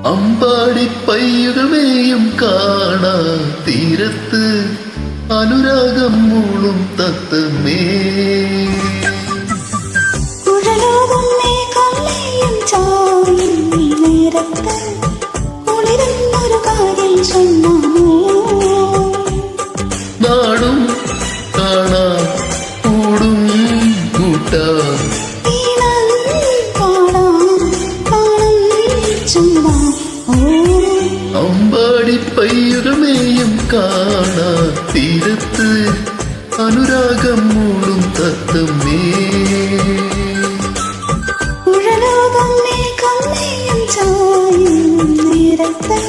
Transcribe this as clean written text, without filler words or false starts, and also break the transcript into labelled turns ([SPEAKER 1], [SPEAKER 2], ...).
[SPEAKER 1] അമ്പാടി പയ്യുകമേയും കാണാ തീരത്ത് അനുരാഗം മൂളും തത്തമേ നാടും കാണാ കൂടും കൂട്ടാ അമ്പാടി പയ്യുകമേയും കാണാ തീരത്ത് അനുരാഗം മൂളും തത്തമേ
[SPEAKER 2] ഉഴലോകം മേഘം നെയ്യും ചായും നേരത്ത്